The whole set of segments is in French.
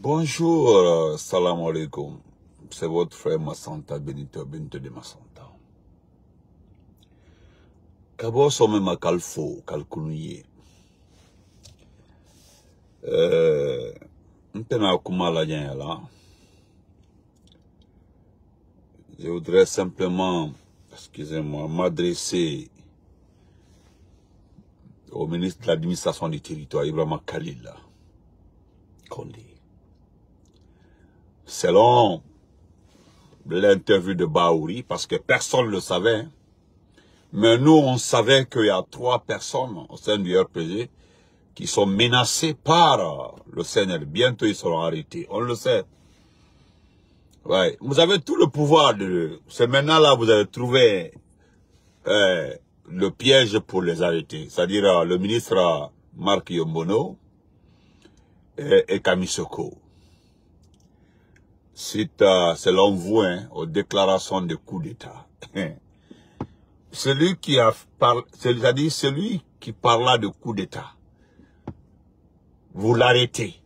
Bonjour, salam alaikum. C'est votre frère Massanta Benito de Massanta. Kabo somme ma kalfo, kalkunuye. Mpena kumala là. Je voudrais simplement, excusez-moi, m'adresser au ministre de l'administration du territoire, Ibrahima Khalil Condé. Selon l'interview de Baouri, parce que personne ne le savait, mais nous, on savait qu'il y a 3 personnes au sein du RPG qui sont menacées par le CNL. Bientôt, ils seront arrêtés. On le sait. Ouais. Vous avez tout le pouvoir de... C'est maintenant là, vous avez trouvé le piège pour les arrêter. C'est-à-dire le ministre Marc Yombono et Kamisoko. Suite, selon vous, aux déclarations de coup d'État. Celui qui a parlé, c'est-à-dire celui qui parla de coup d'État, vous l'arrêtez.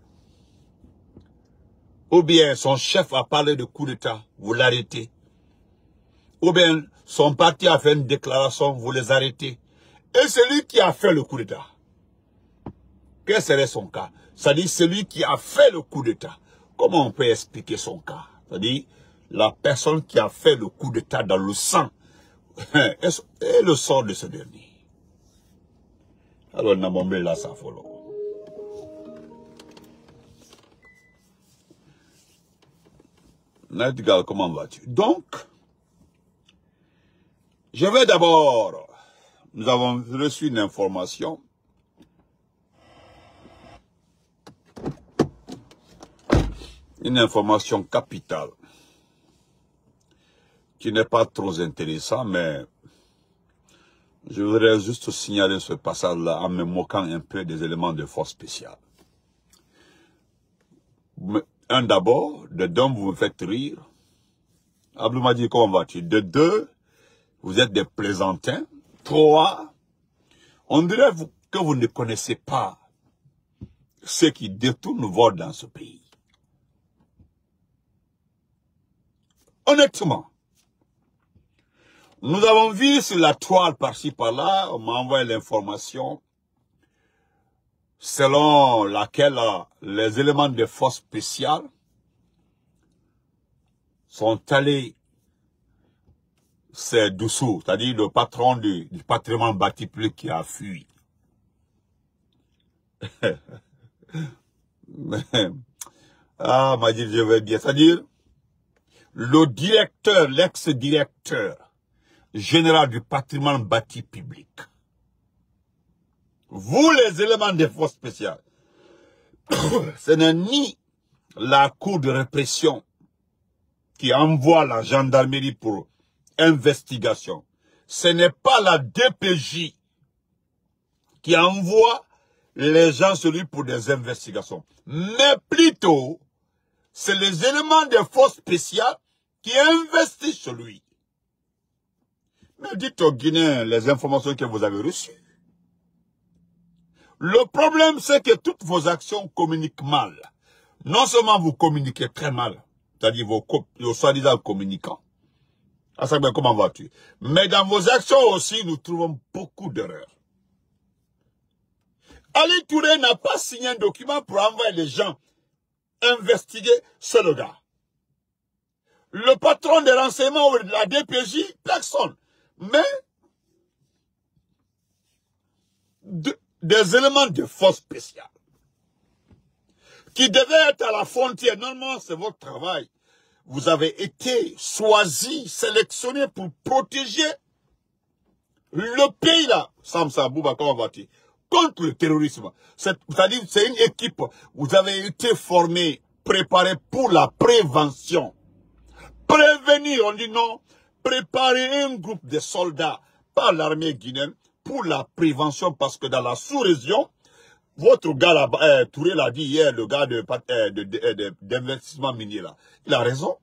Ou bien son chef a parlé de coup d'État, vous l'arrêtez. Ou bien son parti a fait une déclaration, vous les arrêtez. Et celui qui a fait le coup d'État, quel serait son cas? C'est-à-dire celui qui a fait le coup d'État. Comment on peut expliquer son cas? C'est-à-dire la personne qui a fait le coup d'État dans le sang et le sort de ce dernier. Alors, Namombe là, ça follow. Nightingale, comment vas-tu? Donc, je vais d'abord, nous avons reçu une information. Une information capitale qui n'est pas trop intéressante, mais je voudrais juste signaler ce passage-là en me moquant un peu des éléments de force spéciale. Un d'abord, de deux, vous me faites rire. Abdou m'a dit, comment vas-tu? De 2, vous êtes des plaisantins. 3, on dirait que vous ne connaissez pas ceux qui détournent vote dans ce pays. Honnêtement, nous avons vu sur la toile par-ci par-là, on m'a envoyé l'information selon laquelle les éléments de force spéciale sont allés, c'est Doussou, c'est-à-dire le patron du patrimoine bâti public qui a fui. Ah, m'a dit, je vais bien, c'est-à-dire le directeur, l'ex-directeur général du patrimoine bâti public. Vous, les éléments des forces spéciales, ce n'est ni la cour de répression qui envoie la gendarmerie pour investigation. Ce n'est pas la DPJ qui envoie les gens sur lui pour des investigations. Mais plutôt, c'est les éléments des forces spéciales qui investissent sur lui. Mais dites aux Guinéens les informations que vous avez reçues. Le problème, c'est que toutes vos actions communiquent mal. Non seulement vous communiquez très mal, c'est-à-dire vos soi-disant communicants. À ça, comment vas-tu? Mais dans vos actions aussi, nous trouvons beaucoup d'erreurs. Ali Touré n'a pas signé un document pour envoyer les gens investiguer ce gars. Le patron des renseignements ou de la DPJ, personne. Mais des éléments de force spéciale qui devaient être à la frontière. Normalement, c'est votre travail. Vous avez été choisi, sélectionné pour protéger le pays là. Samsa Bouba, comment vas-tu? Contre le terrorisme. C'est-à-dire, c'est une équipe. Vous avez été formé, préparé pour la prévention. Prévenir, on dit non. Préparer un groupe de soldats par l'armée guinéenne pour la prévention, parce que dans la sous-région, votre gars là, Touré l'a dit hier, le gars d'investissement minier là, il a raison.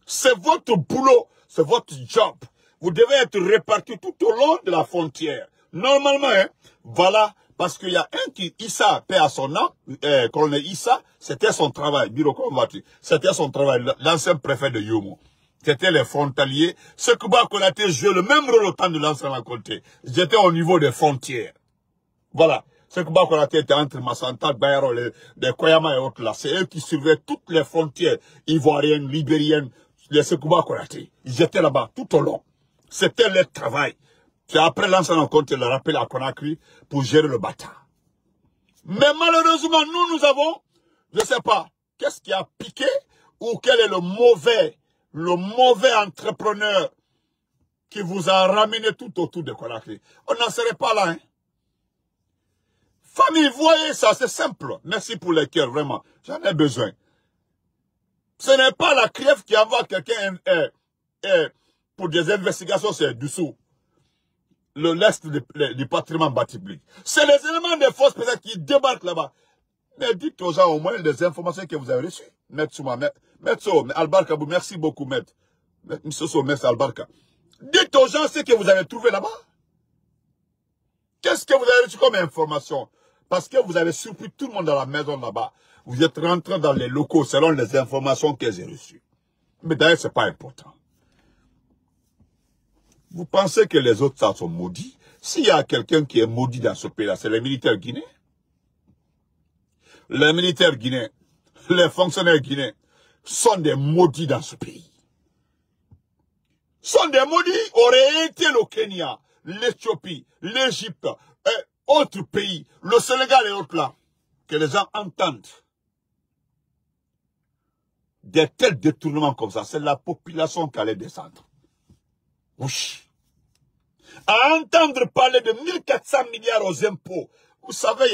C'est votre boulot, c'est votre job. Vous devez être répartis tout au long de la frontière. Normalement, hein, voilà, Parce qu'il y a un qui, Issa, paix à son nom, colonel Issa, c'était son travail, bureau combattu, c'était son travail, l'ancien préfet de Yomo. C'était les frontaliers. Sekouba Konaté jouait le même rôle au temps de l'ancien Makonté. J'étais au niveau des frontières. Voilà. Sekouba Konaté était entre Massanta, Bayero, les Koyama et autres là. C'est eux qui surveillaient toutes les frontières ivoiriennes, libériennes, les Sekouba Konaté. Ils étaient là-bas tout au long. C'était leur travail. C'est après l'ancien Makonté le rappel à Conakry pour gérer le bâtard. Mais malheureusement, nous avons, je sais pas, qu'est-ce qui a piqué ou quel est le mauvais entrepreneur qui vous a ramené tout autour de Conakry. On n'en serait pas là, hein. Famille, voyez ça, c'est simple. Merci pour les cœurs, vraiment. J'en ai besoin. Ce n'est pas la CRIEF qui envoie quelqu'un pour des investigations, c'est dessous. L'est du patrimoine bâti public. C'est les éléments des forces spéciales qui débarquent là-bas. Mais dites aux gens au moins les informations que vous avez reçues. Maître Souma, Maître Albarka, merci beaucoup, Maître. Monsieur Souma, Maître Albarka. Dites aux gens ce que vous avez trouvé là-bas. Qu'est-ce que vous avez reçu comme information? Parce que vous avez surpris tout le monde dans la maison là-bas. Vous êtes rentré dans les locaux selon les informations que j'ai reçues. Mais d'ailleurs, ce n'est pas important. Vous pensez que les autres, ça, sont maudits? S'il y a quelqu'un qui est maudit dans ce pays-là, c'est les militaires guinéens. Les militaires guinéens, les fonctionnaires guinéens sont des maudits dans ce pays. Sont des maudits, auraient été le Kenya, l'Éthiopie, l'Égypte, et autres pays, le Sénégal et autres là, que les gens entendent. Des tels détournements comme ça, c'est la population qui allait descendre. Oui. À entendre parler de 1400 milliards aux impôts, vous savez,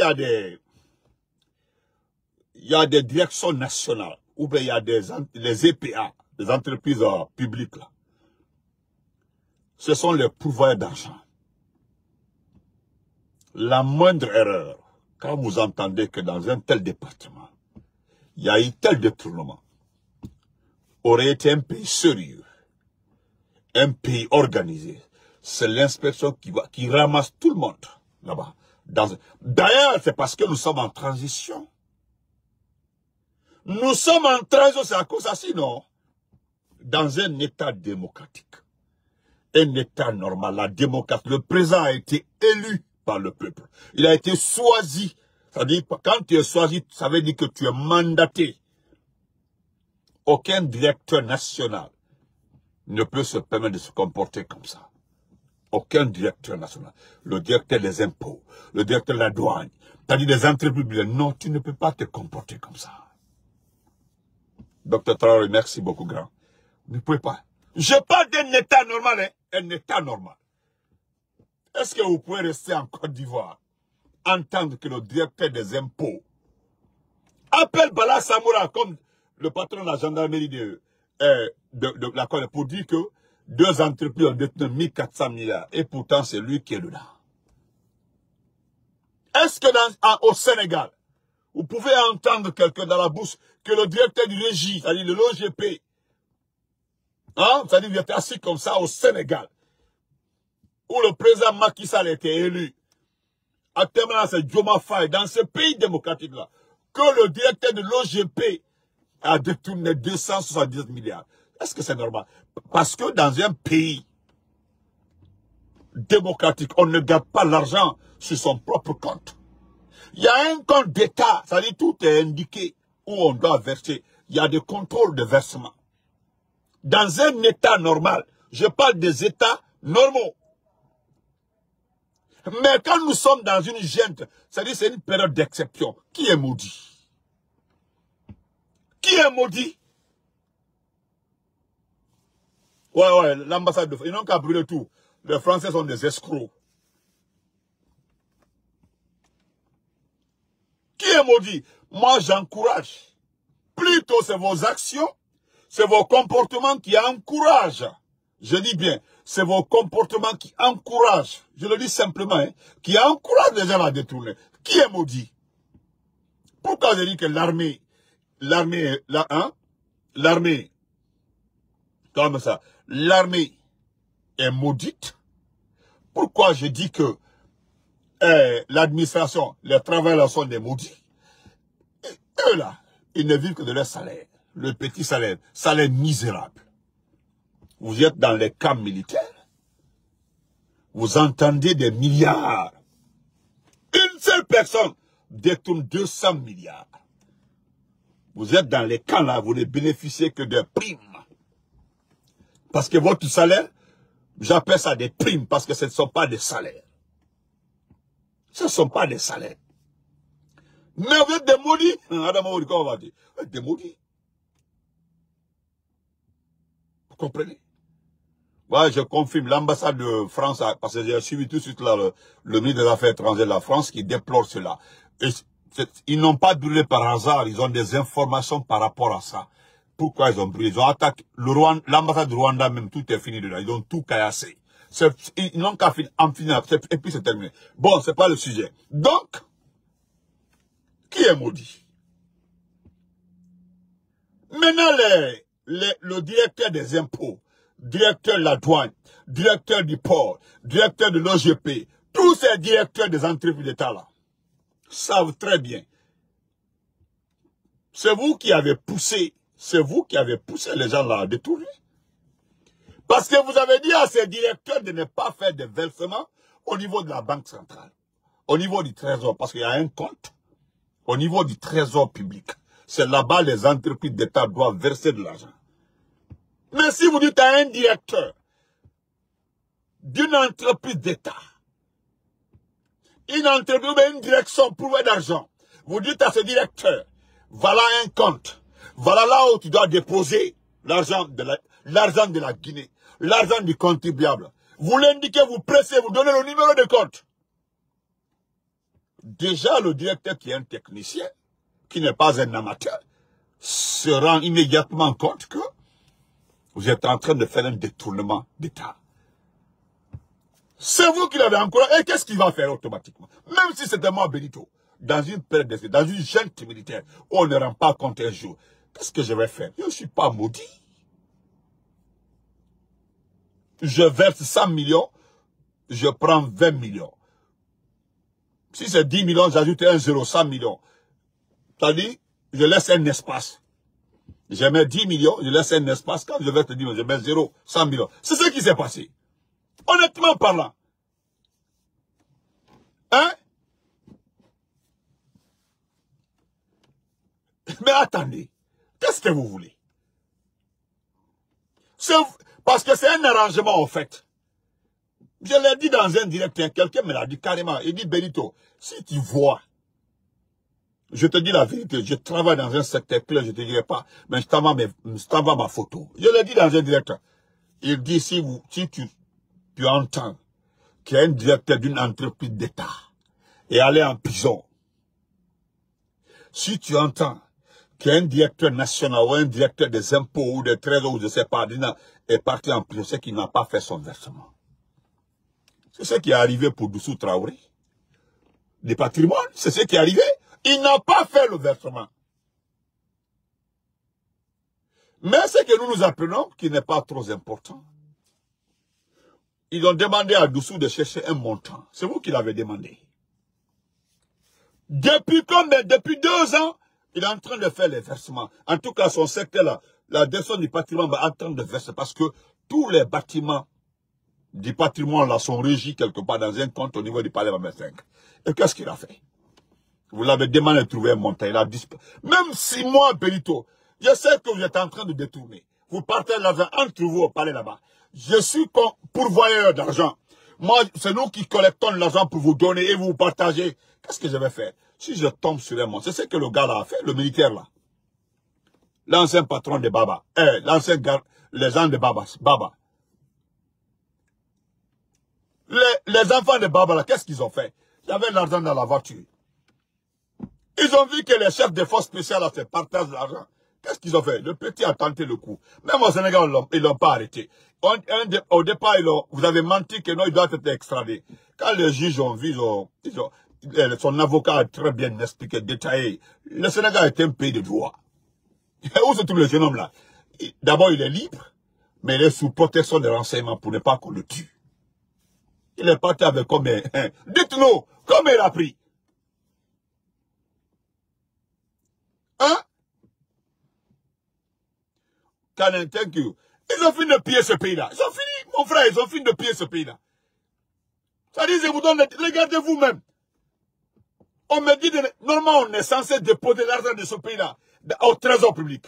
il y a des directions nationales, ou bien il y a les EPA, les entreprises publiques là. Ce sont les pourvoyeurs d'argent. La moindre erreur, quand vous entendez que dans un tel département, il y a eu tel détournement, aurait été un pays sérieux, un pays organisé. C'est l'inspection qui ramasse tout le monde là-bas. D'ailleurs, c'est parce que nous sommes en transition. Nous sommes en transition, c'est à cause de ça, sinon, dans un état démocratique, un état normal, la démocratie, le président a été élu par le peuple. Il a été choisi. C'est-à-dire, quand tu es choisi, ça veut dire que tu es mandaté. Aucun directeur national ne peut se permettre de se comporter comme ça. Aucun directeur national. Le directeur des impôts, le directeur de la douane, c'est-à-dire des entreprises. Non, tu ne peux pas te comporter comme ça. Docteur Traoré, merci beaucoup, grand. Vous ne pouvez pas. Je parle d'un état normal, hein? Un état normal. Est-ce que vous pouvez rester en Côte d'Ivoire, entendre que le directeur des impôts appelle Bala Samoura comme le patron de la gendarmerie de la Côte pour dire que deux entreprises ont détenu 1400 milliards et pourtant c'est lui qui est dedans. Est-ce que au Sénégal, vous pouvez entendre quelqu'un dans la bouche que le directeur du régie, c'est-à-dire de l'OGP, hein, c'est-à-dire qu'il était assis comme ça au Sénégal, où le président Macky Sall était élu, actuellement c'est Diomaye Faye, dans ce pays démocratique-là, que le directeur de l'OGP a détourné 270 milliards. Est-ce que c'est normal? Parce que dans un pays démocratique, on ne garde pas l'argent sur son propre compte. Il y a un compte d'État, c'est-à-dire tout est indiqué où on doit verser. Il y a des contrôles de versement. Dans un État normal, je parle des États normaux. Mais quand nous sommes dans une junte, c'est-à-dire c'est une période d'exception, qui est maudit? Qui est maudit? Ouais, l'ambassade de France, ils n'ont qu'à brûler tout. Les Français sont des escrocs. Qui est maudit? Moi, j'encourage. Plutôt, c'est vos actions, c'est vos comportements qui encouragent. Je dis bien, c'est vos comportements qui encouragent. Je le dis simplement, hein, qui encouragent les gens à détourner. Qui est maudit? Pourquoi je dis que l'armée, comme ça, l'armée est maudite? Pourquoi je dis que l'administration, les travailleurs sont des maudits. Et eux là, ils ne vivent que de leur salaire. Le petit salaire, salaire misérable. Vous êtes dans les camps militaires. Vous entendez des milliards. Une seule personne détourne 200 milliards. Vous êtes dans les camps là, vous ne bénéficiez que de primes. Parce que votre salaire, j'appelle ça des primes parce que ce ne sont pas des salaires. Ce ne sont pas des salaires. Mais vous êtes des maudits. Adam Maudit, comment on va dire? Vous êtes des maudits. Vous comprenez? Moi, je confirme l'ambassade de France, parce que j'ai suivi tout de suite là, le ministre des Affaires étrangères de la France qui déplore cela. Et ils n'ont pas brûlé par hasard, ils ont des informations par rapport à ça. Pourquoi ils ont brûlé? Ils ont attaqué l'ambassade du Rwanda même, tout est fini dedans. Ils ont tout caillassé. Ils n'ont qu'à en finir, et puis c'est terminé. Bon, c'est pas le sujet. Donc, qui est maudit? Maintenant, le directeur des impôts, directeur de la douane, directeur du port, directeur de l'OGP, tous ces directeurs des entreprises d'État là, savent très bien. C'est vous qui avez poussé les gens là à détourner. Parce que vous avez dit à ces directeurs de ne pas faire de versements au niveau de la banque centrale, au niveau du trésor, parce qu'il y a un compte, au niveau du trésor public. C'est là-bas les entreprises d'État doivent verser de l'argent. Mais si vous dites à un directeur d'une entreprise d'État, une entreprise ou une direction pour d'argent, vous dites à ce directeur, voilà un compte, voilà là où tu dois déposer l'argent de la Guinée, l'argent du contribuable. Vous l'indiquez, vous pressez, vous donnez le numéro de compte. Déjà, le directeur qui est un technicien, qui n'est pas un amateur, se rend immédiatement compte que vous êtes en train de faire un détournement d'État. C'est vous qui l'avez encouragé. Et qu'est-ce qu'il va faire automatiquement? Même si c'était moi, Benito, dans une période d'essai, dans une junte militaire, on ne rend pas compte un jour. Qu'est-ce que je vais faire? Je ne suis pas maudit. Je verse 100 millions, je prends 20 millions. Si c'est 10 millions, j'ajoute un 0, 100 millions. C'est-à-dire, je laisse un espace. Je mets 10 millions, je laisse un espace. Quand je verse 10 millions, je mets 0, 100 millions. C'est ce qui s'est passé. Honnêtement parlant. Hein? Mais attendez. Qu'est-ce que vous voulez? Parce que c'est un arrangement en fait. Je l'ai dit dans un direct, quelqu'un me l'a dit carrément. Il dit, Benito, si tu vois, je te dis la vérité, je travaille dans un secteur clé, je ne te dirai pas, mais je t'envoie ma photo. Je l'ai dit dans un direct. Il dit, si tu entends qu'il y a un directeur d'une entreprise d'État et aller en prison, si tu entends qu'il y a un directeur national ou un directeur des impôts ou des trésors ou je ne sais pas, est parti en prison, c'est qu'il n'a pas fait son versement. C'est ce qui est arrivé pour Doussou Traoré. Des patrimoines, c'est ce qui est arrivé. Il n'a pas fait le versement. Mais ce que nous nous apprenons, qui n'est pas trop important, ils ont demandé à Doussou de chercher un montant. C'est vous qui l'avez demandé. Depuis 2 ans, il est en train de faire les versements. En tout cas, son secteur là, la direction du patrimoine est en train de verser parce que tous les bâtiments du patrimoine là sont régis quelque part dans un compte au niveau du palais Mamé 5. Et qu'est-ce qu'il a fait? Vous l'avez demandé de trouver un montant, il a disparu. Même 6 mois, Benito, je sais que vous êtes en train de détourner. Vous partez l'argent entre vous au palais là-bas. Je suis pourvoyeur d'argent. Moi, c'est nous qui collectons l'argent pour vous donner et vous partager. Qu'est-ce que je vais faire? Si je tombe sur un monde, c'est ce que le gars là a fait, le militaire là. L'ancien patron de Baba. L'ancien gars, les gens de Baba. Les enfants de Baba là, qu'est-ce qu'ils ont fait? Il y avait de l'argent dans la voiture. Ils ont vu que les chefs des forces spéciales là, se partagent l'argent. Qu'est-ce qu'ils ont fait? Le petit a tenté le coup. Même au Sénégal, ils ne l'ont pas arrêté. Au départ, vous avez menti que non, il doit être extradé. Quand les juges ont vu, son avocat a très bien expliqué, détaillé. Le Sénégal est un pays de droit. Où se trouve le jeune homme là? D'abord, il est libre, mais il est sous protection des renseignements pour ne pas qu'on le tue. Il est parti avec combien? Dites-nous, combien il a pris? Hein? Canin, thank you. Ils ont fini de piller ce pays-là. Ils ont fini, mon frère, ils ont fini de piller ce pays-là. Ça dit, je vous donne, regardez vous-même. On me dit, normalement, on est censé déposer l'argent de ce pays-là au trésor public.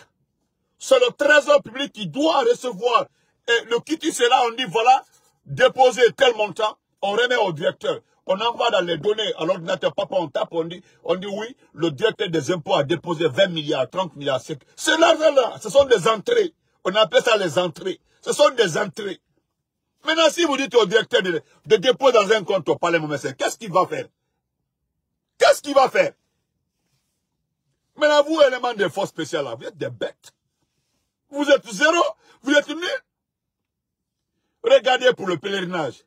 C'est le trésor public qui doit recevoir. Et le quitus est là, on dit, voilà, déposer tel montant, on remet au directeur. On envoie dans les données à l'ordinateur, papa, on tape, on dit oui, le directeur des impôts a déposé 20 milliards, 30 milliards. C'est l'argent-là, ce sont des entrées. On appelle ça les entrées. Ce sont des entrées. Maintenant, si vous dites au directeur de déposer dans un compte au palais, qu'est-ce qu'il va faire? Qu'est-ce qu'il va faire? Maintenant, vous, élément de force spéciale, là, vous êtes des bêtes. Vous êtes zéro, vous êtes nuls. Regardez pour le pèlerinage.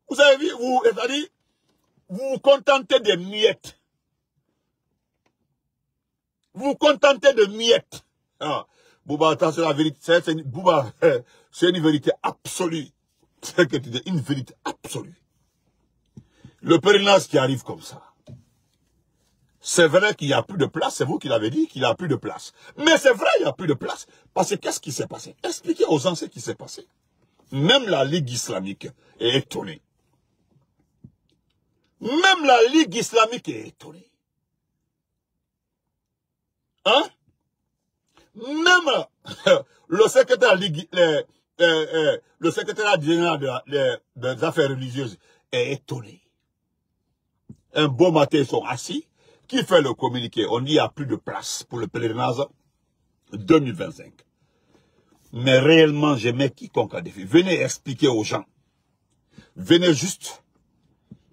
Vous avez vu, c'est-à-dire, vous vous contentez de miettes. Vous vous contentez de miettes. Ah, Bouba, attention, la vérité, c'est une vérité absolue. C'est que tu dis, une vérité absolue. Le pèlerinage qui arrive comme ça. C'est vrai qu'il n'y a plus de place, c'est vous qui l'avez dit qu'il n'y a plus de place. Mais c'est vrai, il n'y a plus de place. Parce que qu'est-ce qui s'est passé? Expliquez aux gens ce qui s'est passé. Même la Ligue islamique est étonnée. Même la Ligue islamique est étonnée. Hein? Même le secrétaire général des affaires religieuses est étonné. Un beau matin, ils sont assis. Qui fait le communiqué? On dit qu'il n'y a plus de place pour le pèlerinage 2025. Mais réellement, j'aimais quiconque a défi. Venez expliquer aux gens. Venez juste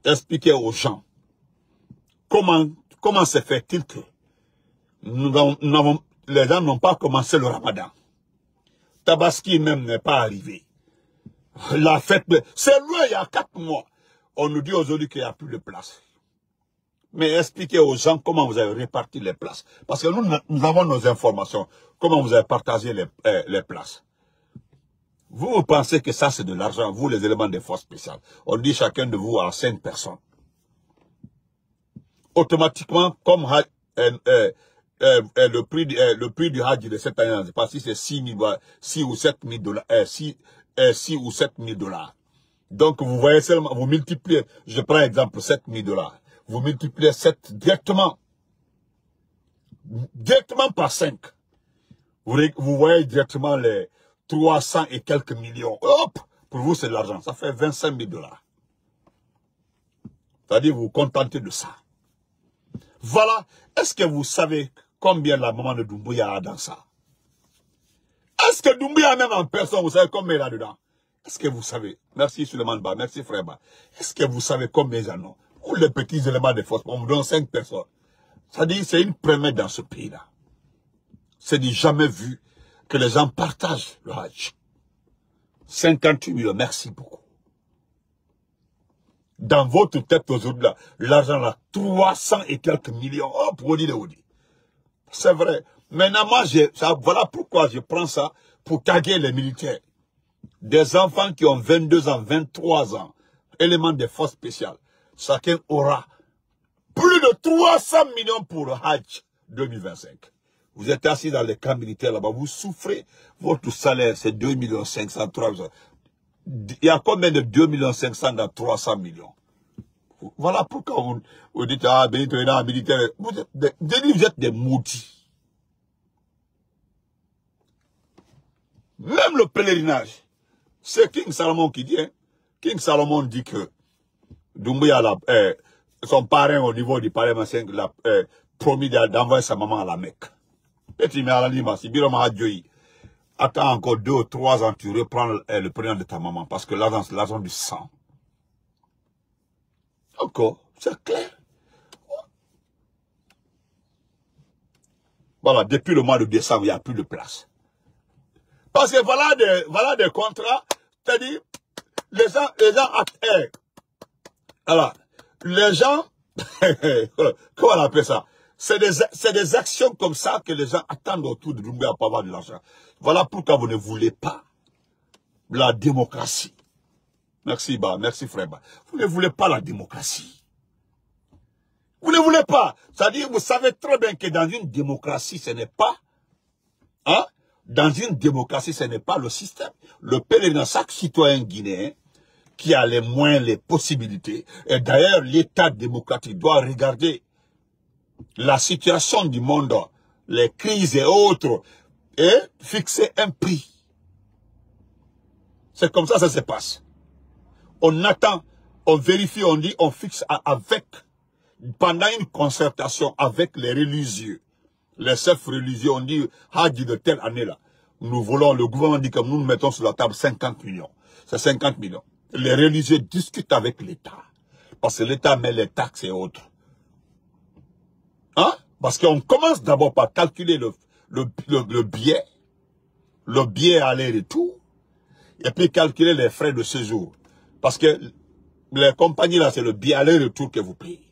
expliquer aux gens comment se fait-il que les gens n'ont pas commencé le ramadan. Tabaski même n'est pas arrivé. La fête, c'est loin, il y a 4 mois. On nous dit aujourd'hui qu'il n'y a plus de place. Mais expliquez aux gens comment vous avez réparti les places. Parce que nous avons nos informations. Comment vous avez partagé les places. Vous pensez que ça c'est de l'argent, vous les éléments des forces spéciales. On dit chacun de vous à 5 personnes. Automatiquement, comme le prix du Hajj de cette année, je ne sais pas si c'est 6 ou 7 000 dollars. 6 ou 7 000 dollars. Donc vous voyez seulement, vous multipliez, je prends exemple 7 000 dollars. Vous multipliez 7 directement par 5. Vous voyez directement les 300 et quelques millions. Hop, pour vous, c'est de l'argent. Ça fait 25 000 dollars. C'est-à-dire, vous vous contentez de ça. Voilà. Est-ce que vous savez combien la maman de Doumbouya a dans ça? Est-ce que Doumbouya, même en personne, vous savez combien il a dedans? Est-ce que vous savez? Merci Suleiman Ba, merci Frère Ba. Est-ce que vous savez combien ils en ont? Ou les petits éléments de force, on me donne 5 personnes. Ça dit, c'est une première dans ce pays-là. C'est du jamais vu que les gens partagent le Hajj. 58 millions, merci beaucoup. Dans votre tête aujourd'hui, l'argent là, 300 et quelques millions. Oh, pour dire. C'est vrai. Maintenant, moi, voilà pourquoi je prends ça pour taguer les militaires. Des enfants qui ont 22 ans, 23 ans, éléments des forces spéciales. Chacun aura plus de 300 millions pour le Hajj 2025. Vous êtes assis dans les camps militaires là-bas, vous souffrez, votre salaire c'est 2 500 000, 3 000. Il y a combien de 2 500 000 dans 300 millions? Voilà pourquoi vous dites, ah, Benito est dans le militaire. Vous êtes des maudits. Même le pèlerinage, c'est King Salomon qui dit, hein. King Salomon dit que Doumbouya, son parrain au niveau du Parlement 5, l'a promis d'envoyer sa maman à la Mecque. Et tu mets à la lima, si Birama Hadjoui, attends encore 2 ou 3 ans, tu reprends le prénom de ta maman, parce que l'argent, c'est l'argent du sang. Encore, c'est clair. Voilà, depuis le mois de décembre, il n'y a plus de place. Parce que voilà des contrats, c'est-à-dire, les gens, alors, les gens, comment on appelle ça? C'est des actions comme ça que les gens attendent autour de Doumbouya pour avoir de l'argent. Voilà pourquoi vous ne voulez pas la démocratie. Merci, merci frère. Vous ne voulez pas la démocratie. Vous ne voulez pas. C'est-à-dire, vous savez très bien que dans une démocratie, ce n'est pas... Hein? Dans une démocratie, ce n'est pas le système. Le pèlerin, chaque citoyen guinéen qui a les moyens, les possibilités, et d'ailleurs, l'État démocratique doit regarder la situation du monde, les crises et autres, et fixer un prix. C'est comme ça que ça se passe. On attend, on vérifie, on dit, on fixe avec, pendant une concertation avec les religieux, les chefs religieux, on dit, Hadji de telle année-là, nous voulons, le gouvernement dit que nous mettons sur la table 50 millions. C'est 50 millions. Les religieux discutent avec l'État. Parce que l'État met les taxes et autres. Hein? Parce qu'on commence d'abord par calculer le billet aller-retour, et puis calculer les frais de séjour. Parce que les compagnies là, c'est le billet aller-retour que vous payez.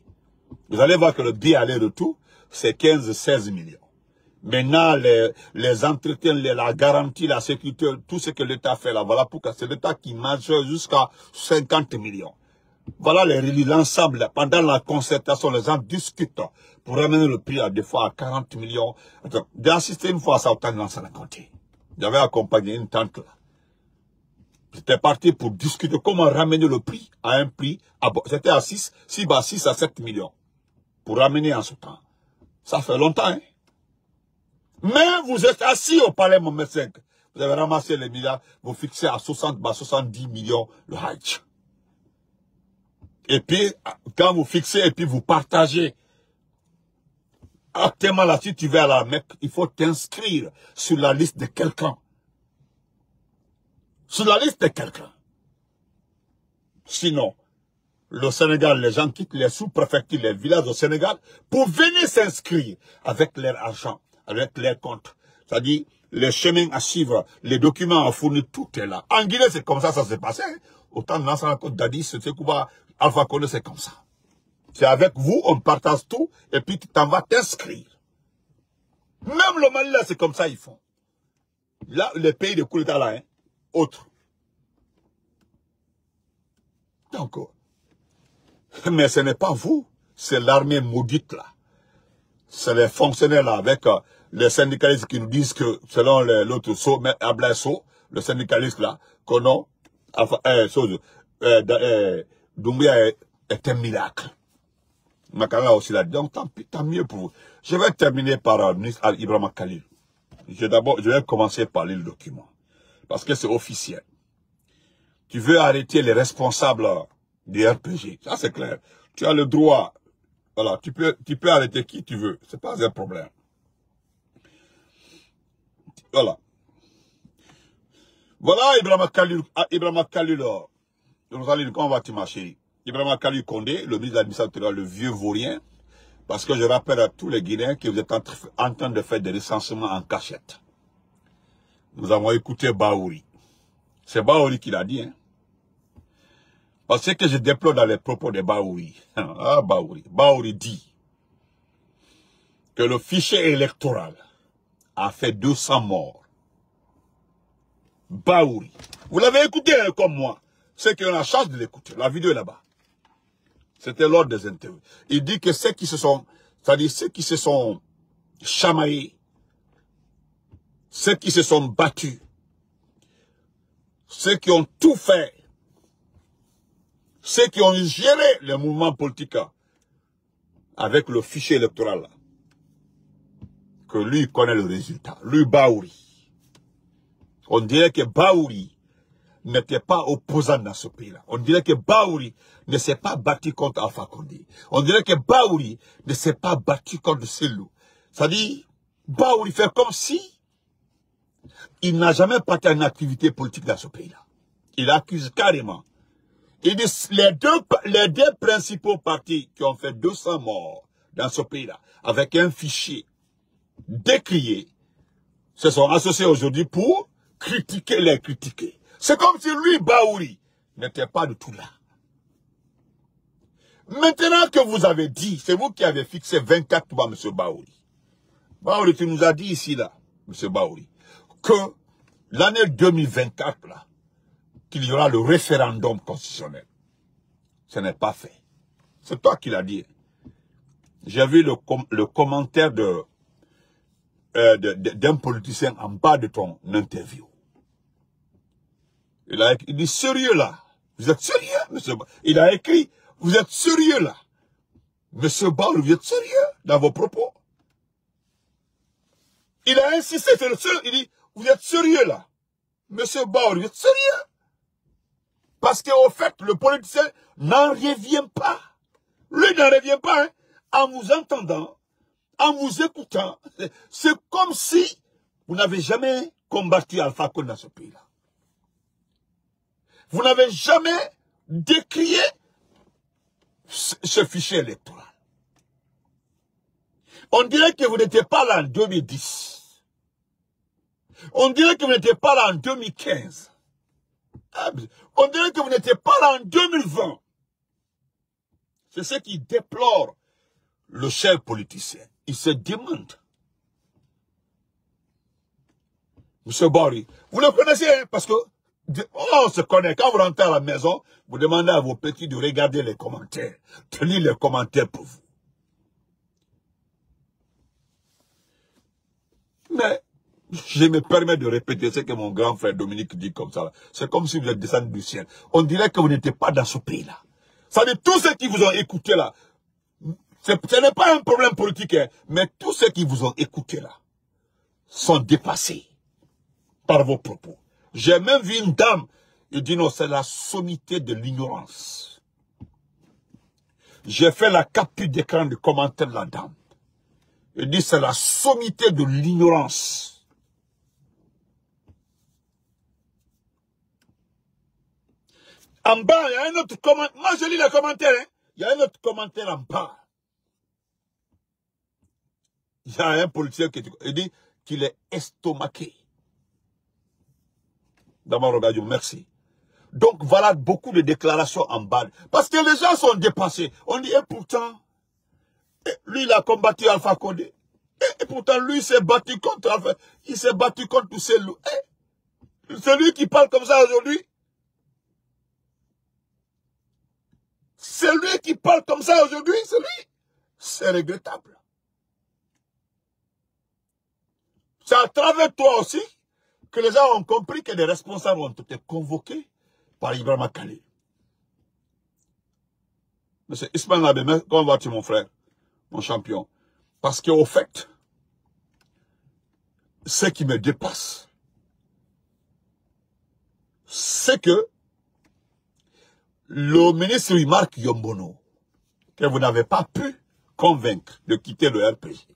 Vous allez voir que le billet aller-retour, c'est 15-16 millions. Maintenant, les entretiens, la garantie, la sécurité, tout ce que l'État fait là, voilà pourquoi c'est l'État qui marche jusqu'à 50 millions. Voilà l'ensemble. Pendant la concertation, les gens discutent pour ramener le prix à des fois à 40 millions. J'ai assisté une fois à ça au temps de l'ancien compté. J'avais accompagné une tante là. J'étais parti pour discuter comment ramener le prix à un prix. C'était à 6 à 7 millions. Pour ramener en ce temps. Ça fait longtemps, hein. Mais vous êtes assis au palais Mohamed V. Vous avez ramassé les milliards, vous fixez à 70 millions le Hajj. Et puis, quand vous fixez et puis vous partagez, actuellement là, si tu vas à la Mecque, il faut t'inscrire sur la liste de quelqu'un. Sur la liste de quelqu'un. Sinon, le Sénégal, les gens quittent les sous-préfectures, les villages au Sénégal pour venir s'inscrire avec leur argent, avec leurs comptes. C'est-à-dire, les chemins à suivre, les documents à fournir, tout est là. En Guinée, c'est comme ça s'est passé. Hein. Autant de l'ancien Côte d'Addis, c'était Cuba, Alpha Condé, c'est comme ça. C'est avec vous, on partage tout, et puis tu t'en vas t'inscrire. Même le Mali, là, c'est comme ça, ils font. Là, les pays de coup d'État, là, hein, autres. Donc, mais ce n'est pas vous, c'est l'armée maudite là. C'est les fonctionnaires là avec les syndicalistes qui nous disent que selon l'autre Ablaye Sow, le syndicaliste là, que non, Doumbouya est un miracle. Makala aussi là. Donc tant mieux pour vous. Je vais terminer par ministre Ibrahima Khalil. Je vais commencer par lire le document. Parce que c'est officiel. Tu veux arrêter les responsables du RPG. Ça, c'est clair. Tu as le droit. Voilà. Tu peux arrêter qui tu veux. C'est pas un problème. Voilà. Voilà, Ibrahima Khalil, comment vas-tu, ma chérie? Ibrahima Khalil Condé, le ministre de l'administration, le vieux vaurien. Parce que je rappelle à tous les Guinéens que vous êtes en train de faire des recensements en cachette. Nous avons écouté Baouri. C'est Baouri qui l'a dit, hein. Parce que je déplore dans les propos de Baouri. Ah, Baouri. Baouri dit que le fichier électoral a fait 200 morts. Baouri. Vous l'avez écouté hein, comme moi. Ceux qui ont la chance de l'écouter. La vidéo est là-bas. C'était lors des interviews. Il dit que ceux qui se sont, c'est-à-dire ceux qui se sont chamaillés, ceux qui se sont battus, ceux qui ont tout fait, ceux qui ont géré le mouvement politique avec le fichier électoral, que lui connaît le résultat. Lui, Baouri. On dirait que Baouri n'était pas opposant dans ce pays-là. On dirait que Baouri ne s'est pas battu contre Alpha Condé. On dirait que Baouri ne s'est pas battu contre Selou. C'est-à-dire, Baouri fait comme si il n'a jamais parti à une activité politique dans ce pays-là. Il accuse carrément. Il dit les deux principaux partis qui ont fait 200 morts dans ce pays-là, avec un fichier décrié, se sont associés aujourd'hui pour les critiquer. C'est comme si lui, Baouri, n'était pas du tout là. Maintenant que vous avez dit, c'est vous qui avez fixé 24 mois, M. Baouri. Baouri, tu nous as dit ici, là, M. Baouri, que l'année 2024, là, qu'il y aura le référendum constitutionnel. Ce n'est pas fait. C'est toi qui l'as dit. J'ai vu le commentaire d'un politicien en bas de ton interview. Il dit, sérieux là? Vous êtes sérieux, monsieur? Il a écrit, vous êtes sérieux là? Monsieur Baoul, vous êtes sérieux dans vos propos? Il a insisté, c'est le seul, il dit, vous êtes sérieux là? Monsieur Baoul, vous êtes sérieux? Parce qu'au fait, le politicien n'en revient pas. Lui n'en revient pas, hein, en vous entendant, en vous écoutant. C'est comme si vous n'avez jamais combattu Alpha Condé dans ce pays-là. Vous n'avez jamais décrié ce fichier électoral. On dirait que vous n'étiez pas là en 2010. On dirait que vous n'étiez pas là en 2015. On dirait que vous n'étiez pas là en 2020. C'est ce qui déplore le cher politicien. Il se demande. Monsieur Bori, vous le connaissez, hein, parce que on se connaît. Quand vous rentrez à la maison, vous demandez à vos petits de regarder les commentaires, de lire les commentaires pour vous. Mais je me permets de répéter ce que mon grand frère Dominique dit comme ça. C'est comme si vous êtes descendu du ciel. On dirait que vous n'étiez pas dans ce pays-là. Ça veut dire tous ceux qui vous ont écouté là, ce n'est pas un problème politique, hein, mais tous ceux qui vous ont écouté là sont dépassés par vos propos. J'ai même vu une dame, il dit non, c'est la sommité de l'ignorance. J'ai fait la capture d'écran du commentaire de la dame. Il dit c'est la sommité de l'ignorance. En bas, il y a un autre commentaire. Moi, je lis les commentaires. Hein. Il y a un autre commentaire en bas. Il y a un policier qui dit qu'il est estomaqué. D'abord, Roberto, merci. Donc, voilà beaucoup de déclarations en bas. Parce que les gens sont dépassés. On dit, et pourtant, lui, il a combattu Alpha Condé. Et pourtant, lui, il s'est battu contre Alpha. Il s'est battu contre tous ces loups. C'est lui qui parle comme ça aujourd'hui. C'est lui qui parle comme ça aujourd'hui, c'est lui. C'est regrettable. C'est à travers toi aussi que les gens ont compris que les responsables ont été convoqués par Ibrahima Kali. Monsieur Ismaël Nabé, comment vas-tu mon frère, mon champion? Parce qu'au fait, ce qui me dépasse, c'est que le ministre Marc Yombono, que vous n'avez pas pu convaincre de quitter le RPG.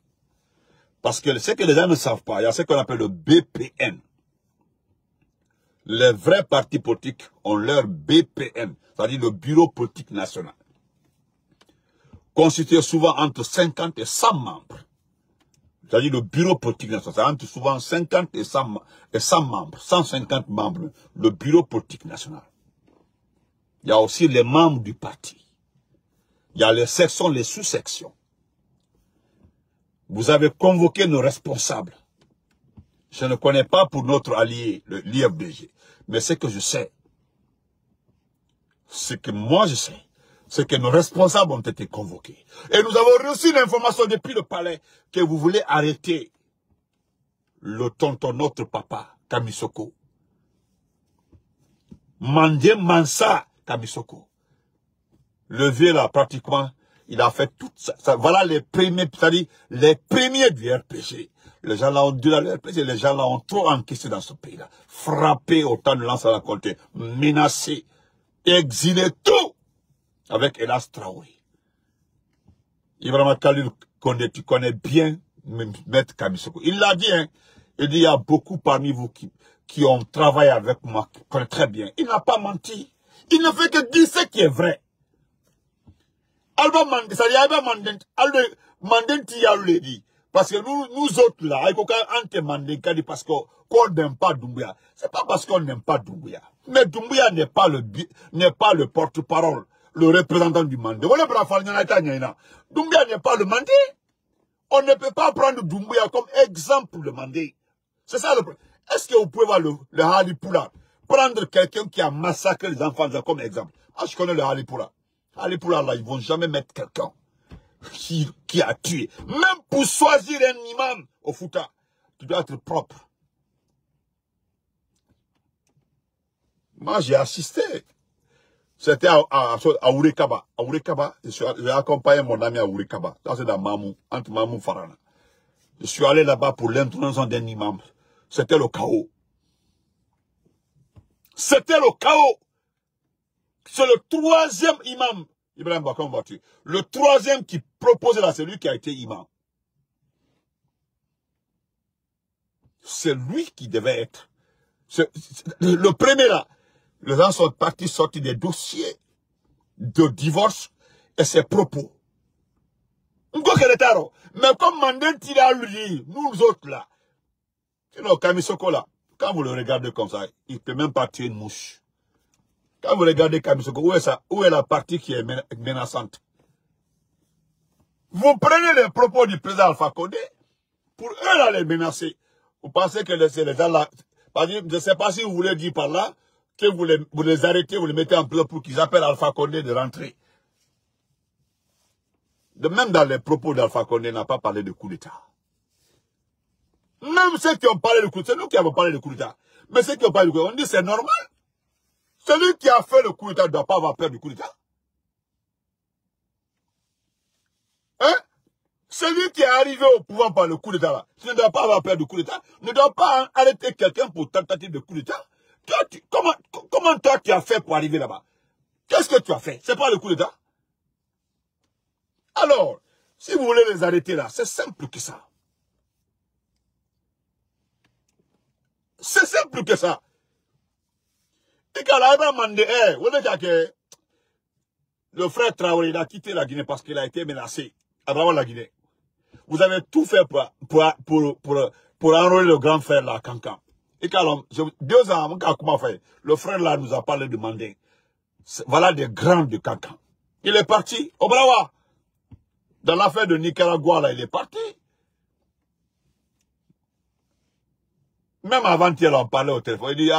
Parce que ce que les gens ne savent pas, il y a ce qu'on appelle le BPN. Les vrais partis politiques ont leur BPN, c'est-à-dire le Bureau politique national. Constitué souvent entre 50 et 100 membres. C'est-à-dire le Bureau politique national, entre souvent 50 et 100 membres, 150 membres, le Bureau politique national. Il y a aussi les membres du parti. Il y a les sections, les sous-sections. Vous avez convoqué nos responsables. Je ne connais pas pour notre allié, l'IFDG. Mais ce que je sais, ce que moi je sais, c'est que nos responsables ont été convoqués. Et nous avons reçu l'information depuis le palais que vous voulez arrêter le tonton, notre papa, Kamisoko. Mandé Mansa Kamisoko. Le vieux là, pratiquement, il a fait tout ça. Voilà les premiers, c'est-à-dire les premiers du RPG. Les gens là ont dû aller au RPG, les gens là ont trop encaissé dans ce pays-là. Frappé autant de lance à la côté, menacé, exilé, tout, avec Elas Traoré. Ibrahima Khalil Condé, tu connais bien Maître Kamisoko. Il l'a dit, hein. Il dit, il y a beaucoup parmi vous qui ont travaillé avec moi, qui connaissent très bien. Il n'a pas menti. Il ne fait que dire ce qui est vrai. Alba Mandé, ça dit Alba Mandé, Mandé, dit. Parce que nous autres là, parce qu'on n'aime pas Doumbouya. C'est pas parce qu'on n'aime pas Doumbouya. Mais Doumbouya n'est pas le porte-parole, le représentant du Mandé. Doumbouya n'est pas le Mandé. On ne peut pas prendre Doumbouya comme exemple de Mandé. C'est ça le problème. Est-ce que vous pouvez voir le Hali Poula? prendre quelqu'un qui a massacré les enfants comme exemple. Moi, je connais le Halipura. Halipura, là, ils vont jamais mettre quelqu'un qui a tué. Même pour choisir un imam au Fouta, tu dois être propre. Moi, j'ai assisté. C'était à Ourekaba. À Ourekaba, j'ai accompagné mon ami à Ourekaba. Ça, c'est dans Mamou, entre Mamou et Farana. Je suis allé là-bas pour l'introduction d'un imam. C'était le chaos. C'était le chaos. C'est le troisième imam, Ibrahim Bakam Bati. Le troisième qui proposait là, c'est lui qui a été imam. C'est lui qui devait être. Le premier là, les gens sont partis sortir des dossiers de divorce et ses propos. Mais comme Mandin tira lui, nous autres là, sinon Kamisoko là, quand vous le regardez comme ça, il ne peut même pas tuer une mouche. Quand vous regardez Kamisoko, où est la partie qui est menaçante? Vous prenez les propos du président Alpha Condé pour eux là les menacer. Vous pensez que c'est les gens là, je ne sais pas si vous voulez dire par là que vous les arrêtez, vous les mettez en prison pour qu'ils appellent Alpha Condé de rentrer. Même dans les propos d'Alpha Condé, n'a pas parlé de coup d'État. Même ceux qui ont parlé de coup d'État, c'est nous qui avons parlé de coup d'État. Mais ceux qui ont parlé de coup d'État, on dit c'est normal. Celui qui a fait le coup d'État ne doit pas avoir peur du coup d'État. Hein? Celui qui est arrivé au pouvoir par le coup d'État là, tu ne dois pas avoir peur du coup d'État, ne doit pas arrêter quelqu'un pour tentative de coup d'État. Comment toi tu as fait pour arriver là-bas? Qu'est-ce que tu as fait? C'est pas le coup d'État? Alors, si vous voulez les arrêter là, c'est simple que ça. C'est simple que ça. Et quand le frère Traoré, il a quitté la Guinée parce qu'il a été menacé à travers la Guinée. Vous avez tout fait pour enrôler le grand frère là, Kankan. Et quand 2 ans, comment faire? Le frère là nous a parlé de Mandin. Voilà des grands de Kankan. Il est parti au Brawa. Dans l'affaire de Nicaragua, là, il est parti. Même avant-hier, on parlait au téléphone. Il dit,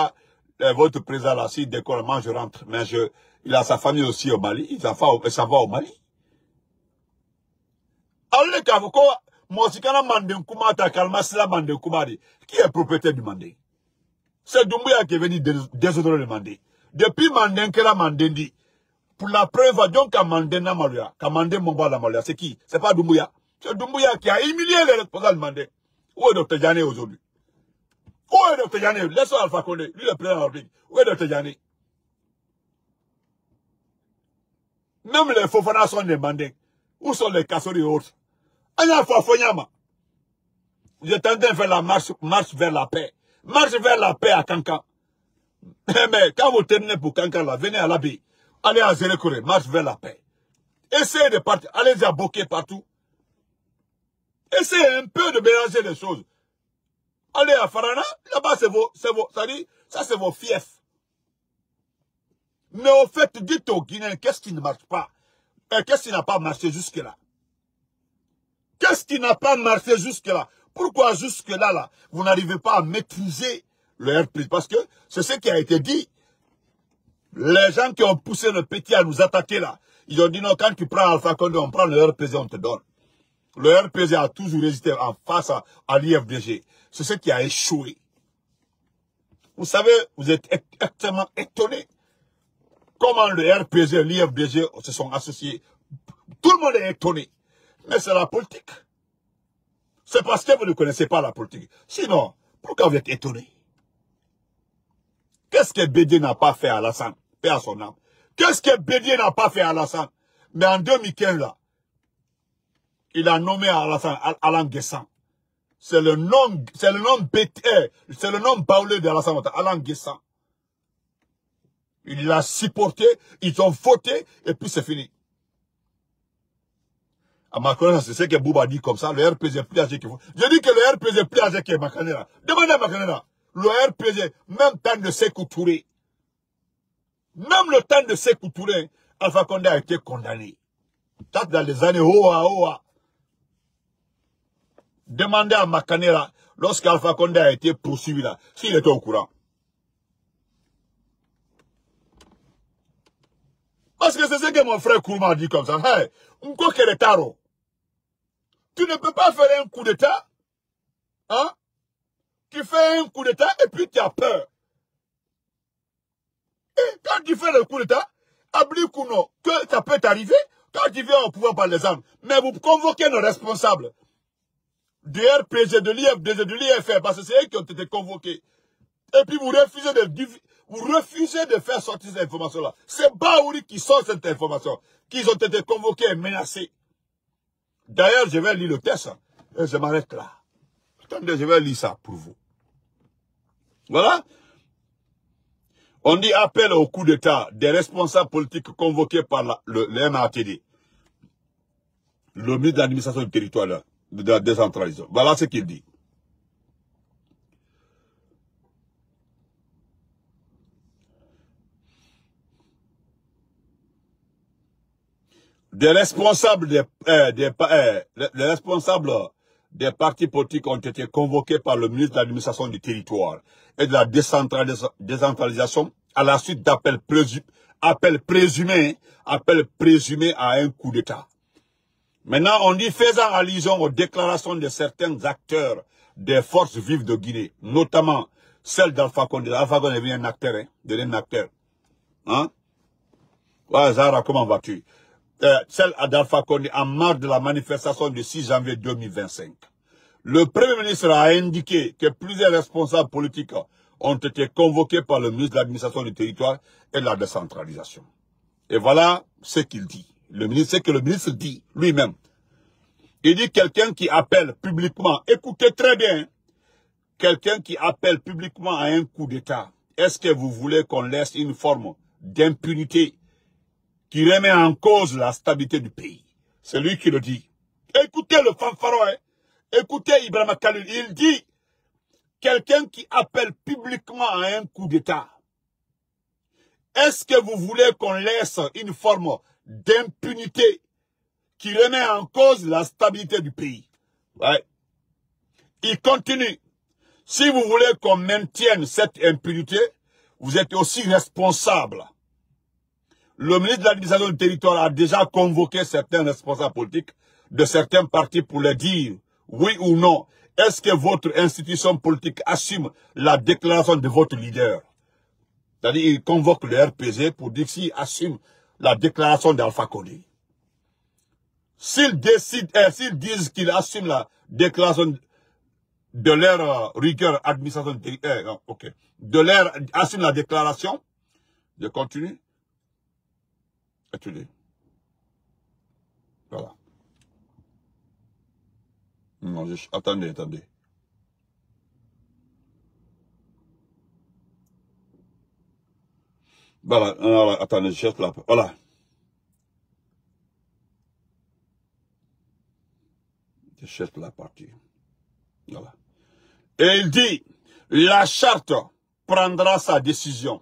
votre président là, s'il décolle, moi je rentre. Mais il a sa famille aussi au Mali. Ça va au Mali. Alors, les cas, moi, si quand Mandin Koumata, Kalmasila Mandin Koumari, qui est propriétaire du Mandin? C'est Doumbouya qui est venu déshonorer le Mandin. Depuis Mandin, que la Mandin dit, pour la preuve, donc, à Mandin Namalia, qu'à Mandin Momba Namalia, c'est qui? C'est pas Doumbouya. C'est Doumbouya qui a humilié les responsables de Mandin. Où est Dr. Diané aujourd'hui? Où est Dr. Diané? Laissons Alpha Condé, lui le président de la République. Où est Dr. Diané? Même les Fofana sont des Mandins. Où sont les Kassori et autres? J'étais en train de faire la marche vers la paix. Marche vers la paix à Kankan. Mais quand vous terminez pour Kankan, là, venez à l'abbaye. Allez à Zérekore, marche vers la paix. Essayez de partir, allez à Boké partout. Essayez un peu de mélanger les choses. Allez à Farana, là-bas ça c'est vos fiefs. Mais au fait, dites aux Guinéens, qu'est-ce qui ne marche pas? Qu'est-ce qui n'a pas marché jusque-là? Qu'est-ce qui n'a pas marché jusque-là? Pourquoi jusque-là, là, vous n'arrivez pas à maîtriser le RPG? Parce que c'est ce qui a été dit. Les gens qui ont poussé le petit à nous attaquer là, ils ont dit non, quand tu prends Alpha Condé, on prend le RPG, on te donne. Le RPG a toujours résisté en face à l'IFDG. C'est ce qui a échoué. Vous savez, vous êtes extrêmement étonnés comment le RPG et l'IFDG se sont associés. Tout le monde est étonné. Mais c'est la politique. C'est parce que vous ne connaissez pas la politique. Sinon, pourquoi vous êtes étonnés? Qu'est-ce que Bédié n'a pas fait à Alassane? Paix à son âme. Qu'est-ce que Bédié n'a pas fait à Alassane? Mais en 2015, là, il a nommé à Alassane Alain Guessan. C'est le nom baoulé d'Alassane Ouattara, Alain Guessan. Il l'a supporté, ils ont voté, et puis c'est fini. À ma connaissance, c'est ce que Bouba dit comme ça, le RPG est plus âgé que vous. Je dis que le RPG est plus âgé que Makanera. Demandez à Makanera. Le RPG, même temps de Sékou Touré. Même le temps de Sékou Touré, Alpha Condé a été condamné. Ça, dans les années Oa. Demandez à Makanera, lorsqu'Alpha Condé a été poursuivi là, s'il était au courant. Parce que c'est ce que mon frère Kourma a dit comme ça. Hey, tu ne peux pas faire un coup d'État, hein? Tu fais un coup d'État et puis tu as peur. Et quand tu fais le coup d'État, abli Kouno, que ça peut t'arriver quand tu viens au pouvoir par les armes. Mais vous convoquez nos responsables du RPG, de l'IFDG, de l'IFR, parce que c'est eux qui ont été convoqués. Et puis vous refusez de faire sortir cette information-là. C'est Baouri qui sort cette information, qu'ils ont été convoqués et menacés. D'ailleurs, je vais lire le texte, et je m'arrête là. Attendez, je vais lire ça pour vous. Voilà. On dit appel au coup d'État des responsables politiques convoqués par le MATD, le ministre de l'administration du territoire, de la décentralisation. Voilà ce qu'il dit. Les responsables des partis politiques ont été convoqués par le ministre de l'administration du territoire et de la décentralisation à la suite d'appels présumés à un coup d'État. Maintenant, on dit faisant allusion aux déclarations de certains acteurs des forces vives de Guinée, notamment celle d'Alpha Condé. Alpha Condé est un acteur, Hein? Ouais, Zara, comment vas-tu? Celle d'Alpha Condé en marge de la manifestation du 6 janvier 2025. Le Premier ministre a indiqué que plusieurs responsables politiques ont été convoqués par le ministre de l'administration du territoire et de la décentralisation. Et voilà ce qu'il dit. Ce que le ministre dit lui-même. Il dit quelqu'un qui appelle publiquement, écoutez très bien, quelqu'un qui appelle publiquement à un coup d'État. Est-ce que vous voulez qu'on laisse une forme d'impunité qui remet en cause la stabilité du pays? C'est lui qui le dit. Écoutez le fanfaron, hein. Écoutez Ibrahima Khalil, il dit quelqu'un qui appelle publiquement à un coup d'État. Est-ce que vous voulez qu'on laisse une forme d'impunité qui remet en cause la stabilité du pays? Ouais. Il continue. Si vous voulez qu'on maintienne cette impunité, vous êtes aussi responsable. Le ministre de l'administration du territoire a déjà convoqué certains responsables politiques de certains partis pour leur dire, oui ou non, est-ce que votre institution politique assume la déclaration de votre leader? C'est-à-dire, il convoque le RPG pour dire s'il assume la déclaration d'Alpha Condé. S'ils disent qu'ils assument la déclaration de leur rigueur administration, assument la déclaration, je continue. Étudiez. Voilà. Non, attendez. Voilà, attendez, je cherche là. Voilà. Je cherche la partie. Voilà. Et il dit, la charte prendra sa décision.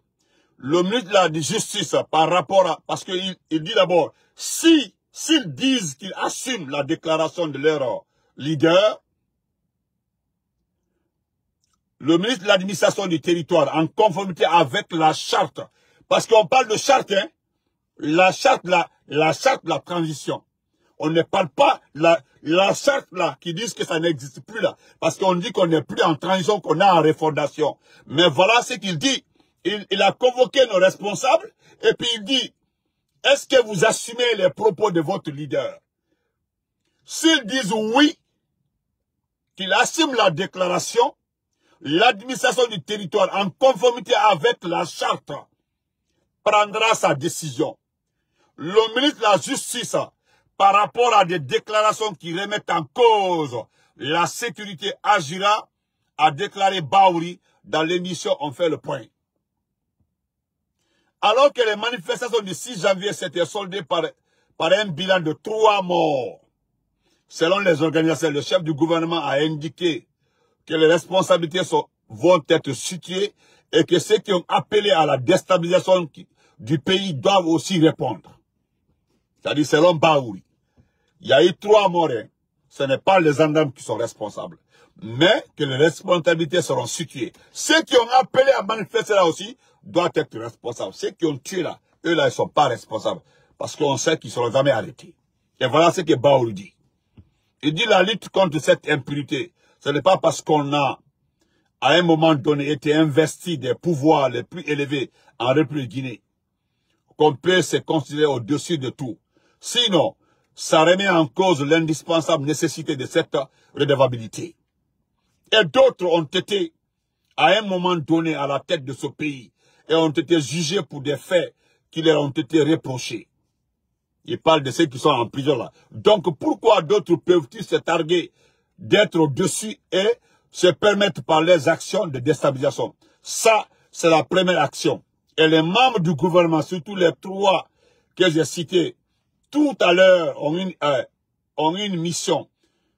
Le ministre de la Justice, par rapport à... Parce qu'il dit d'abord, s'ils disent qu'ils assument la déclaration de leur leader, le ministre de l'administration du territoire, en conformité avec la charte, parce qu'on parle de charte, hein, la charte de la transition. On ne parle pas la charte là qui dit que ça n'existe plus là. Parce qu'on dit qu'on n'est plus en transition, qu'on est en refondation. Mais voilà ce qu'il dit. Il a convoqué nos responsables et puis il dit, est-ce que vous assumez les propos de votre leader? S'ils disent oui, qu'il assume la déclaration, l'administration du territoire en conformité avec la charte prendra sa décision. Le ministre de la Justice, par rapport à des déclarations qui remettent en cause la sécurité, agira, a déclaré Baouri dans l'émission On fait le point. Alors que les manifestations du 6 janvier s'étaient soldées par un bilan de 3 morts. Selon les organisations, le chef du gouvernement a indiqué que les responsabilités vont être situées et que ceux qui ont appelé à la déstabilisation du pays doivent aussi répondre. C'est-à-dire selon Baouri. Il y a eu 3 morts. Hein. Ce n'est pas les gendarmes qui sont responsables. Mais que les responsabilités seront situées. Ceux qui ont appelé à manifester là aussi doivent être responsables. Ceux qui ont tué là eux là, ils ne sont pas responsables. Parce qu'on sait qu'ils ne seront jamais arrêtés. Et voilà ce que Baouri dit. Il dit la lutte contre cette impunité, ce n'est pas parce qu'on a, à un moment donné, été investi des pouvoirs les plus élevés en République Guinée, qu'on peut se considérer au-dessus de tout. Sinon, ça remet en cause l'indispensable nécessité de cette redevabilité. Et d'autres ont été, à un moment donné, à la tête de ce pays, et ont été jugés pour des faits qui leur ont été reprochés. Il parle de ceux qui sont en prison là. Donc pourquoi d'autres peuvent-ils se targuer d'être au-dessus et se permettre par les actions de déstabilisation? Ça, c'est la première action. Et les membres du gouvernement, surtout les trois que j'ai cités tout à l'heure, ont une mission,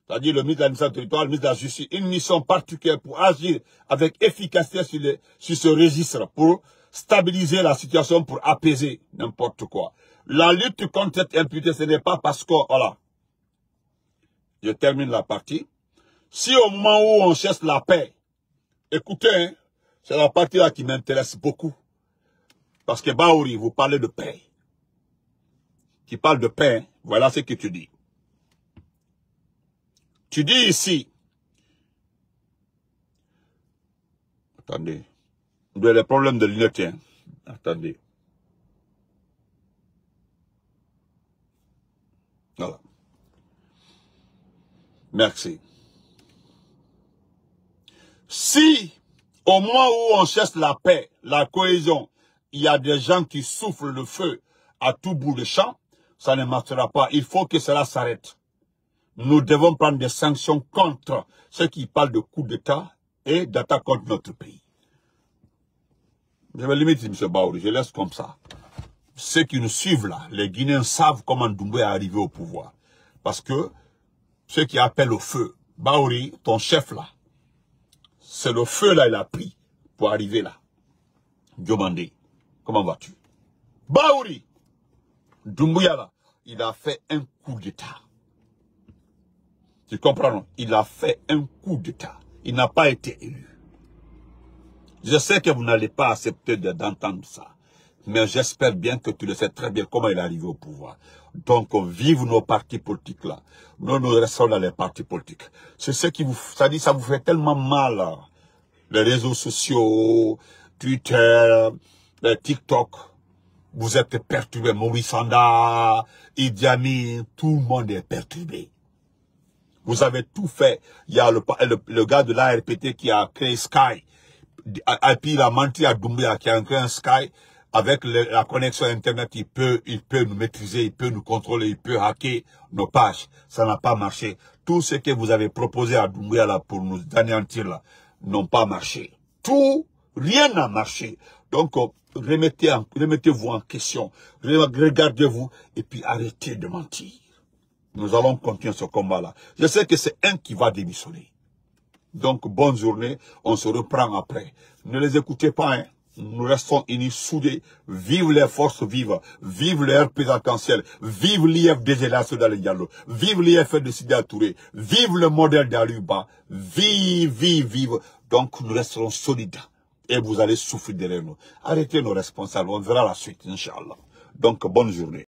c'est-à-dire le ministre de l'administration territoriale, le ministre de la Justice, une mission particulière pour agir avec efficacité sur ce registre, pour stabiliser la situation, pour apaiser n'importe quoi. La lutte contre cette impunité, ce n'est pas parce que, voilà, je termine la partie. Si au moment où on cherche la paix, écoutez, hein, c'est la partie là qui m'intéresse beaucoup. Parce que Baouri, vous parlez de paix. Qui parle de paix, hein, voilà ce que tu dis. Tu dis ici, attendez, vous avez les problèmes de l'unité, hein. Attendez. Voilà. Merci. Si, au moment où on cherche la paix, la cohésion, il y a des gens qui soufflent le feu à tout bout de champ, ça ne marchera pas. Il faut que cela s'arrête. Nous devons prendre des sanctions contre ceux qui parlent de coup d'État et d'attaque contre notre pays. Je vais limiter, M. Baouri, je laisse comme ça. Ceux qui nous suivent là, les Guinéens savent comment Doumbouya est arrivé au pouvoir. Parce que ceux qui appellent au feu, Baouri, ton chef là, c'est le feu là il a pris pour arriver là. Diomandé, comment vas-tu? Baouri, Doumbouya là, il a fait un coup d'État. Tu comprends, non? Il a fait un coup d'État. Il n'a pas été élu. Je sais que vous n'allez pas accepter d'entendre ça. Mais j'espère bien que tu le sais très bien comment il est arrivé au pouvoir. Donc, vive nos partis politiques là. Nous restons dans les partis politiques. C'est ce qui vous, ça vous fait tellement mal. Là. Les réseaux sociaux, Twitter, les TikTok. Vous êtes perturbés. Maurice Sanda, Idi Amin, tout le monde est perturbé. Vous avez tout fait. Il y a le gars de l'ARPT qui a créé Sky. Et puis il a menti à Doumbouya qui a créé un Sky. Avec la connexion Internet, il peut nous maîtriser, il peut nous contrôler, il peut hacker nos pages. Ça n'a pas marché. Tout ce que vous avez proposé à Doumbouya là pour nous anéantir là, n'ont pas marché. Tout, rien n'a marché. Donc, remettez-vous en question. Regardez-vous et puis arrêtez de mentir. Nous allons continuer ce combat-là. Je sais que c'est un qui va démissionner. Donc, bonne journée. On se reprend après. Ne les écoutez pas, hein. Nous restons unis, soudés. Vive les forces vives. Vive le représidentiel. Vive l'IFDG dans le Diallo. Vive l'IFL de Sidi Touré. Vive le modèle d'Aluba. Vive, vive, vive. Donc, nous resterons solides. Et vous allez souffrir derrière nous. Arrêtez nos responsables. On verra la suite, Inch'Allah. Donc, bonne journée.